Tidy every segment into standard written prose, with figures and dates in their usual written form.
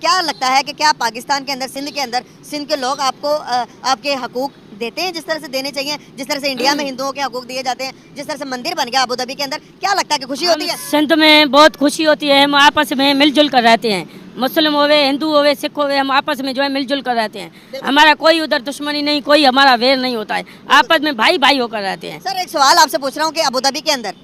क्या लगता है कि क्या पाकिस्तान के अंदर, सिंध के लोग आपको आपके हकूक देते हैं जिस तरह से देने चाहिए, जिस तरह से इंडिया में हिंदुओं के हकूक दिए जाते हैं, जिस तरह से मंदिर बन गया अबू धाबी के अंदर, क्या लगता है कि खुशी होती है? सिंध में बहुत खुशी होती है। हम आपस में मिलजुल कर रहते हैं, मुस्लिम होवे, हिंदू होवे, सिख होवे, हम आपस में जो है मिलजुल कर रहते हैं। हमारा कोई उधर दुश्मनी नहीं, कोई हमारा वेर नहीं होता है, आपस में भाई भाई होकर रहते हैं। सर एक सवाल आपसे पूछ रहा हूँ कि अबू धाबी के अंदर,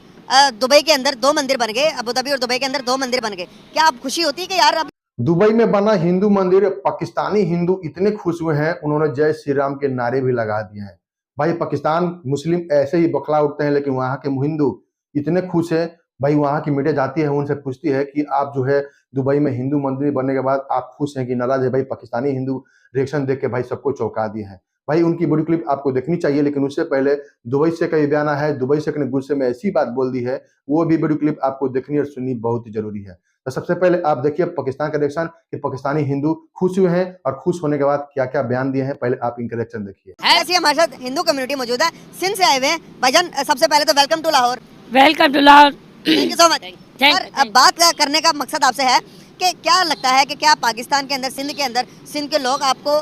दुबई के अंदर 2 मंदिर बन गए, अबू धाबी और दुबई के अंदर 2 मंदिर बन गए, क्या आप खुशी होती है कि यार अब दुबई में बना हिंदू मंदिर, पाकिस्तानी हिंदू इतने खुश हुए हैं, उन्होंने जय श्री राम के नारे भी लगा दिए हैं। भाई पाकिस्तान मुस्लिम ऐसे ही बौखला उठते हैं, लेकिन वहाँ के हिंदू इतने खुश है। भाई वहाँ की मीडिया जाती है, उनसे पूछती है कि आप जो है दुबई में हिंदू मंदिर बनने के बाद आप खुश हैं कि नाराज है? भाई पाकिस्तानी हिंदू रिएक्शन देख के भाई सबको चौंका दिए हैं। भाई उनकी वीडियो क्लिप आपको देखनी चाहिए, लेकिन उससे पहले दुबई से कई बयान है, दुबई से गुस्से में ऐसी बात बोल दी है, वो भी वीडियो क्लिप आपको देखनी और सुननी बहुत जरूरी है। तो सबसे पहले आप देखिए पाकिस्तान का रिएक्शन कि पाकिस्तानी हिंदू खुश हुए हैं और खुश होने के बाद क्या क्या बयान दिए हैं। पहले आप इनका रिएक्शन देखिए। ऐसी हमारे साथ हिंदू कम्युनिटी मौजूद है, सिंध से आए हुए हैं भाईजान। सबसे पहले तो welcome to Lahore. Welcome to Lahore. Thank you so much. Sir अब बात करने का मकसद आपसे है कि क्या लगता है कि क्या पाकिस्तान के अंदर, सिंध के लोग आपको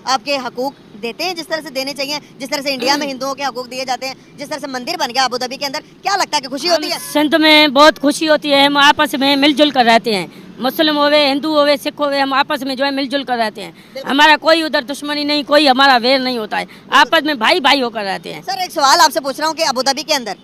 आपके हकूक देते हैं जिस तरह से देने चाहिए, जिस तरह से इंडिया में हिंदुओं के हकूक दिए जाते हैं, जिस तरह से मंदिर बन गया अबू धाबी के अंदर, क्या लगता है कि खुशी होती है? सिंध में बहुत खुशी होती है। हम आपस में मिलजुल कर रहते हैं, मुस्लिम होवे, हिंदू होवे, सिख होवे, हम आपस में जो है मिलजुल कर रहते हैं। हमारा कोई उधर दुश्मनी नहीं, कोई हमारा वेर नहीं होता है, आपस में भाई भाई होकर रहते हैं। सर एक सवाल आपसे पूछ रहा हूँ कि अबू धाबी के अंदर,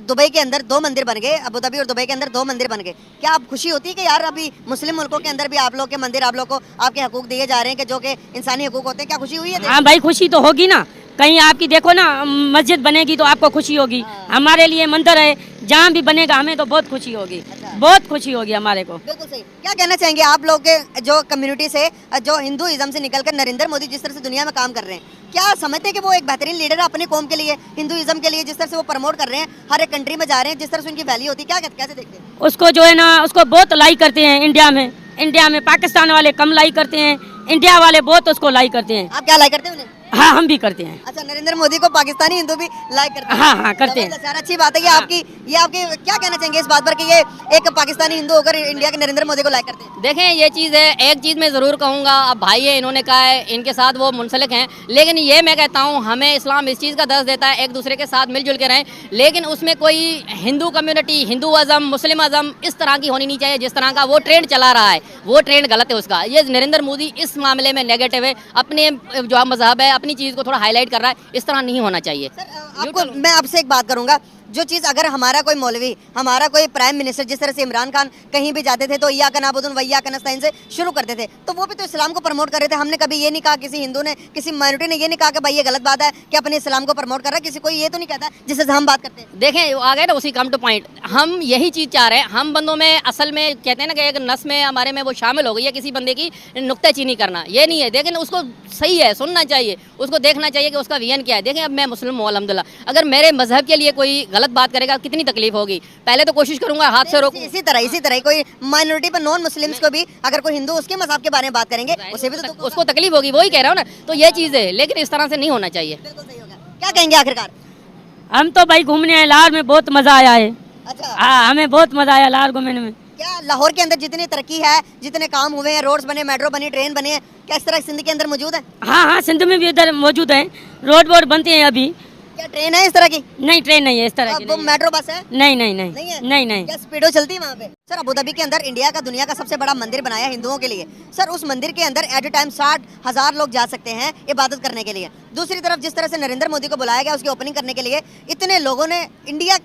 दुबई के अंदर 2 मंदिर बन गए, अबू धाबी और दुबई के अंदर 2 मंदिर बन गए, क्या आप खुशी होती है कि यार अभी मुस्लिम मुल्कों के अंदर भी आप लोग के मंदिर, आप लोग को आपके हकूक दिए जा रहे हैं कि जो कि इंसानी हकूक होते हैं, क्या खुशी हुई है? हाँ भाई खुशी तो होगी ना। कहीं आपकी देखो ना मस्जिद बनेगी तो आपको खुशी होगी, हमारे लिए मंदिर है जहाँ भी बनेगा हमें तो बहुत खुशी होगी, बहुत खुशी होगी हमारे को। बिल्कुल सही। क्या कहना चाहेंगे आप लोग के जो कम्युनिटी से, जो हिंदुइज्म से निकलकर नरेंद्र मोदी जिस तरह से दुनिया में काम कर रहे हैं, क्या समझते हैं कि वो एक बेहतरीन लीडर है अपनी कौम के लिए, हिंदुइज्म के लिए, जिस तरह से वो प्रमोट कर रहे हैं, हर एक कंट्री में जा रहे हैं, जिस तरह से उनकी वैल्यू होती है, क्या कैसे देखते हैं? उसको जो है ना, उसको बहुत लाइक करते हैं इंडिया में पाकिस्तान वाले कम लाइक करते हैं, इंडिया वाले बहुत उसको लाइक करते हैं। आप क्या लाइक करते हैं उन्हें? हाँ हम भी करते हैं। अच्छा, नरेंद्र मोदी को पाकिस्तानी हिंदू भी लाइक करते हैं? हाँ करते हैं। सर अच्छी बात है कि ये आपकी क्या कहना चाहेंगे इस बात पर कि ये एक पाकिस्तानी हिंदू होकर इंडिया के नरेंद्र मोदी को लाइक करते हैं? देखें ये चीज़ है, एक चीज़ मैं ज़रूर कहूँगा, अब भाई है, इन्होंने कहा है, इनके साथ वो मुंसलिक हैं, लेकिन ये मैं कहता हूँ हमें इस्लाम इस चीज़ का दर्ज देता है एक दूसरे के साथ मिलजुल के रहें, लेकिन उसमें कोई हिंदू कम्युनिटी, हिंदुज़म, मुस्लिम इस तरह की होनी नहीं चाहिए जिस तरह का वो ट्रेंड चला रहा है, वो ट्रेंड गलत है उसका। ये नरेंद्र मोदी इस मामले में नेगेटिव है, अपने जो मजहब है, अपनी चीज़ को थोड़ा हाईलाइट कर रहा है, इस तरह नहीं होना चाहिए। सर आपको मैं आपसे एक बात करूंगा, जो चीज़ अगर हमारा कोई मौलवी, हमारा कोई प्राइम मिनिस्टर, जिस तरह से इमरान खान कहीं भी जाते थे तो इय्याका नअबुदु व इय्याका नस्तईन से शुरू करते थे, तो वो भी तो इस्लाम को प्रमोट कर रहे थे। हमने कभी ये नहीं कहा, किसी हिंदू ने, किसी माइनॉरिटी ने ये नहीं कहा कि भाई ये गलत बात है कि अपने इस्लाम को प्रमोट कर रहा है, किसी कोई ये तो नहीं कहता जिससे हम बात करते हैं। देखें आ गए ना उसी कम टू पॉइंट, हम यही चीज़ चाह रहे हैं। हम बंदों में असल में कहते हैं ना कि एक नस में हमारे में वो शामिल हो गई है किसी बंदे की नुक्ताचीनी करना, ये नहीं है। लेकिन उसको सही है, सुनना चाहिए, उसको देखना चाहिए कि उसका विजन क्या है। देखें अब मैं मुस्लिम हूँ अल्हम्दुलिल्लाह, अगर मेरे मजहब के लिए कोई गलत बात करेगा कितनी तकलीफ होगी, पहले तो कोशिश करूंगा हाथ से रोकूं। इसी तरह कोई माइनॉरिटी पर, नॉन मुस्लिम्स को भी अगर कोई हिंदू उसके मजहब के बारे में बात करेंगे उसे भी तो उसको तकलीफ होगी, वही कह रहा हूँ ना। तो ये चीज़ है, लेकिन इस तरह से नहीं होना चाहिए। बिल्कुल सही होगा। क्या कहेंगे आखिरकार? हम तो भाई घूमने आए लाहौर में, बहुत मजा आया है। अच्छा, हाँ हमें बहुत मजा आया लाहौर घूमने में। क्या लाहौर के अंदर जितनी तरक्की है, जितने काम हुए हैं, रोड्स बने, मेट्रो बनी, ट्रेन बने हैं, क्या इस तरह सिंध के अंदर मौजूद है? हाँ सिंध में भी इधर मौजूद है, रोड वोड बनते हैं अभी। क्या ट्रेन है इस तरह की? नहीं ट्रेन नहीं है इस तरह की, वो मेट्रो बस है? नहीं नहीं है? नहीं। क्या स्पीडो चलती है वहाँ पे? सर अबू धाबी के अंदर इंडिया का, दुनिया का सबसे बड़ा मंदिर बनाया हिंदुओं के लिए। सर उस मंदिर के अंदर एट ए टाइम 60,000 लोग जा सकते हैं इबादत करने के लिए। दूसरी तरफ जिस तरह से नरेंद्र मोदी को बुलाया गया उसकी ओपनिंग करने के लिए, इतने लोगों ने इंडिया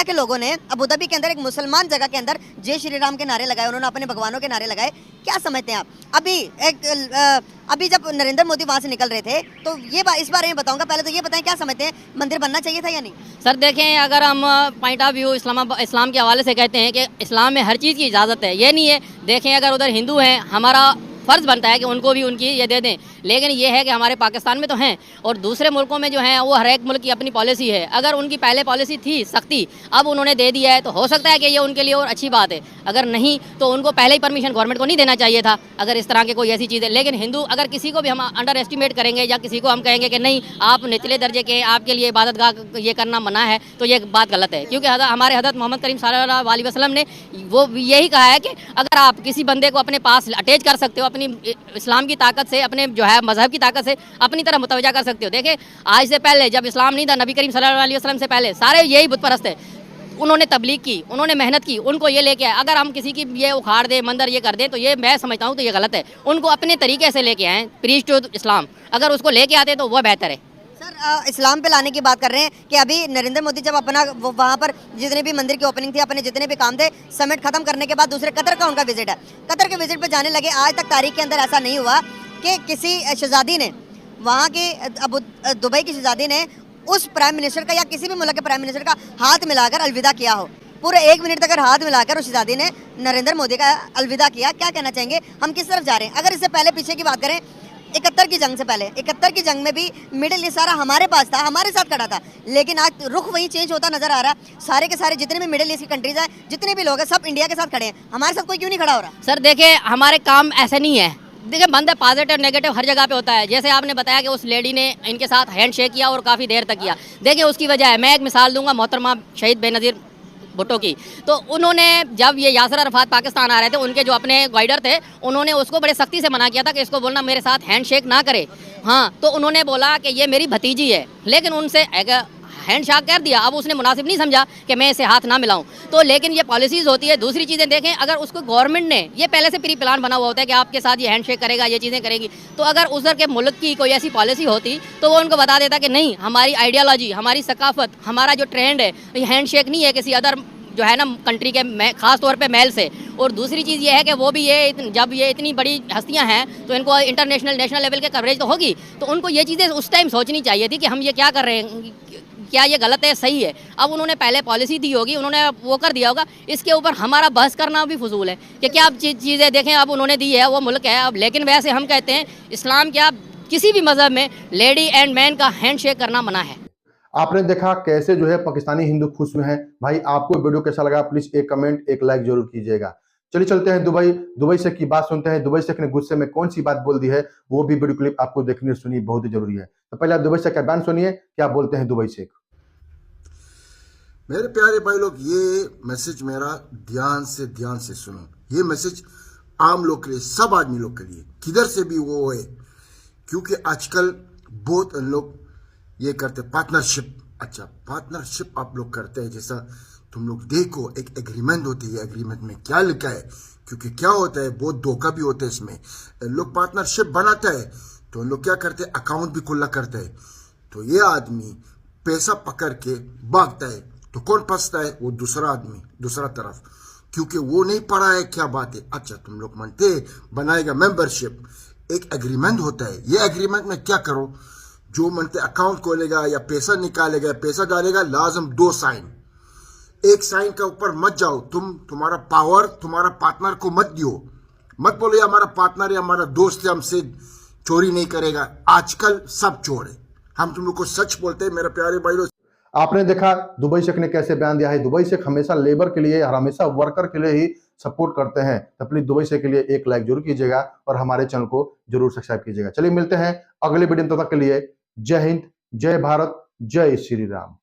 के लोगों ने अबू धाबी के अंदर एक मुसलमान जगह के अंदर जय श्री राम के नारे लगाए, उन्होंने अपने भगवानों के नारे लगाए। क्या समझते हैं आप? अभी जब नरेंद्र मोदी वहाँ से निकल रहे थे तो इस बारे में बताऊंगा, पहले तो ये बताएं क्या समझते हैं, मंदिर बनना चाहिए था या नहीं? सर देखें, अगर हम पॉइंट ऑफ व्यू इस्लाम के हवाले से कहते हैं कि इस्लाम में हर चीज़ की इजाज़त है, ये नहीं है। देखें अगर उधर हिंदू हैं, हमारा फ़र्ज़ बनता है कि उनको भी उनकी ये दे दें। लेकिन ये है कि हमारे पाकिस्तान में तो हैं और दूसरे मुल्कों में जो हैं वो हर एक मुल्क की अपनी पॉलिसी है। अगर उनकी पहले पॉलिसी थी सख्ती, अब उन्होंने दे दिया है तो हो सकता है कि ये उनके लिए और अच्छी बात है। अगर नहीं तो उनको पहले ही परमिशन गवर्नमेंट को नहीं देना चाहिए था अगर इस तरह की कोई ऐसी चीज़ है। लेकिन हिंदू अगर किसी को भी हम अंडर एस्टिमेट करेंगे या किसी को हम कहेंगे कि नहीं आप निचले दर्जे के, आपके लिए इबादत गाह ये करना मना है, तो ये बात गलत है। क्योंकि हमारे हज़रत मोहम्मद करीम सल्लल्लाहु अलैहि वसल्लम ने वो यही कहा है कि अगर आप किसी बंदे को अपने पास अटैच कर सकते हो अपनी इस्लाम की ताकत से, अपने जो है मजहब की ताकत से अपनी तरफ मुतवज्जा कर सकते हो। देखिए आज से पहले जब इस्लाम नहीं था, नबी करीम सल्लल्लाहु अलैहि वसल्लम से पहले सारे यही बुत परस्त थे। उन्होंने तबलीग की, उन्होंने मेहनत की, उनको ये लेके आए। अगर हम किसी की ये उखाड़ दें, मंदिर ये कर दें, तो ये मैं समझता हूँ तो ये गलत है। उनको अपने तरीके से लेके आएँ, प्रीच टू इस्लाम, अगर उसको लेके आते तो वह बेहतर है। सर इस्लाम पे लाने की बात कर रहे हैं कि अभी नरेंद्र मोदी जब अपना वहाँ पर जितने भी मंदिर की ओपनिंग थी, अपने जितने भी काम थे, समिट खत्म करने के बाद दूसरे कतर का उनका विजिट है, कतर के विजिट पे जाने लगे। आज तक तारीख के अंदर ऐसा नहीं हुआ कि किसी शहजादी ने, वहाँ की दुबई की शहजादी ने उस प्राइम मिनिस्टर का या किसी भी मुल्क के प्राइम मिनिस्टर का हाथ मिलाकर अलविदा किया हो। पूरे 1 मिनट तक अगर हाथ मिलाकर उस शहजादी ने नरेंद्र मोदी का अलविदा किया। क्या कहना चाहेंगे, हम किस तरफ जा रहे हैं? अगर इससे पहले पीछे की बात करें, 71 की जंग से पहले, 71 की जंग में भी मिडिल ईस्ट सारा हमारे पास था, हमारे साथ खड़ा था। लेकिन आज रुख वही चेंज होता नजर आ रहा है। सारे के सारे जितने भी मिडिल ईस्ट की कंट्रीज हैं, जितने भी लोग हैं, सब इंडिया के साथ खड़े हैं। हमारे साथ कोई क्यों नहीं खड़ा हो रहा? सर देखिए हमारे काम ऐसे नहीं है। देखिए बंदा पॉजिटिव नेगेटिव हर जगह पे होता है। जैसे आपने बताया कि उस लेडी ने इनके साथ हैंड शेक किया और काफ़ी देर तक किया। देखिए उसकी वजह है, मैं एक मिसाल दूंगा मोहतरमा शहीद बेनज़ीर भुट्टो की। तो उन्होंने जब ये यासर अरफात पाकिस्तान आ रहे थे, उनके जो अपने गाइडर थे, उन्होंने उसको बड़े सख्ती से मना किया था कि इसको बोलना मेरे साथ हैंड शेक ना करे। हाँ, तो उन्होंने बोला कि ये मेरी भतीजी है, लेकिन उनसे हैंड शेक कर दिया। अब उसने मुनासिब नहीं समझा कि मैं इसे हाथ ना मिलाऊं। तो लेकिन ये पॉलिसीज़ होती है। दूसरी चीज़ें देखें, अगर उसको गवर्नमेंट ने ये पहले से प्री प्लान बना हुआ होता है कि आपके साथ ये हैंड शेक करेगा, ये चीज़ें करेगी, तो अगर उधर के मुल्क की कोई ऐसी पॉलिसी होती तो वो उनको बता देता कि नहीं, हमारी आइडियालॉजी, हमारी सकाफत, हमारा जो ट्रेंड है, ये हैंड शेक नहीं है किसी अदर जो है ना कंट्री के, खास तौर पे मेल से। और दूसरी चीज़ ये है कि वो भी जब ये इतनी बड़ी हस्तियां हैं तो इनको इंटरनेशनल नेशनल लेवल के कवरेज तो होगी, तो उनको ये चीज़ें उस टाइम सोचनी चाहिए थी कि हम ये क्या कर रहे हैं, क्या ये गलत है सही है। अब उन्होंने पहले पॉलिसी दी होगी, उन्होंने वो कर दिया होगा। इसके ऊपर हमारा बहस करना भी फजूल है कि क्या अब चीज़ें देखें, अब उन्होंने दी है, वो मुल्क है अब। लेकिन वैसे हम कहते हैं इस्लाम क्या किसी भी मज़हब में लेडी एंड मैन का हैंड शेक करना मना है। आपने देखा कैसे जो है पाकिस्तानी हिंदू खुश हुए हैं। भाई आपको वीडियो कैसा लगा, प्लीज एक कमेंट एक लाइक जरूर कीजिएगा। चलिए चलते हैं दुबई से की बात सुनते हैं। दुबई शेख ने गुस्से में कौन सी बात बोल दी है, वो भी वीडियो क्लिप आपको देखनी और सुनिए, बहुत ही जरूरी है। तो पहले आप दुबई शेख का बयान सुनिए, क्या बोलते हैं दुबई शेख। मेरे प्यारे भाई लोग, ये मैसेज मेरा ध्यान से सुनो। ये मैसेज आम लोग के लिए, सब आदमी लोग के लिए, किधर से भी वो है, क्योंकि आजकल बहुत लोग ये करते पार्टनरशिप। अच्छा, पार्टनरशिप आप लोग करते हैं, जैसा तुम लोग देखो एक एग्रीमेंट होती है, एग्रीमेंट में क्या लिखा है, क्योंकि क्या होता है बहुत धोखा भी होता है इसमें। लोग पार्टनरशिप बनाता है तो लोग क्या करते हैं, अकाउंट भी खुला करते हैं। तो ये आदमी पैसा पकड़ के भागता है तो कौन फंसता है, वो दूसरा आदमी, दूसरा तरफ, क्योंकि वो नहीं पढ़ा है क्या बात है। अच्छा, तुम लोग मानते बनाएगा मेंबरशिप, एक एग्रीमेंट होता है। ये एग्रीमेंट में क्या करो, जो मनते अकाउंट खोलेगा या पैसा निकालेगा, पैसा डालेगा, लाजम 2 साइन। एक साइन का ऊपर मत जाओ, तुम्हारा पावर तुम्हारा पार्टनर को मत दियो, मत बोलो ये हमारा पार्टनर है, हमारा दोस्त है, हमसे चोरी नहीं करेगा। आजकल सब चोर है, हम तुम लोग को सच बोलते हैं मेरे प्यारे भाई लोग। आपने देखा दुबई शेख ने कैसे बयान दिया है। दुबई शेख हमेशा लेबर के लिए और हमेशा वर्कर के लिए ही सपोर्ट करते हैं। तो प्लीज दुबई शेख के लिए एक लाइक जरूर कीजिएगा और हमारे चैनल को जरूर सब्सक्राइब कीजिएगा। चलिए मिलते हैं अगले वीडियो में, तब तक के लिए जय हिंद, जय भारत, जय श्री राम।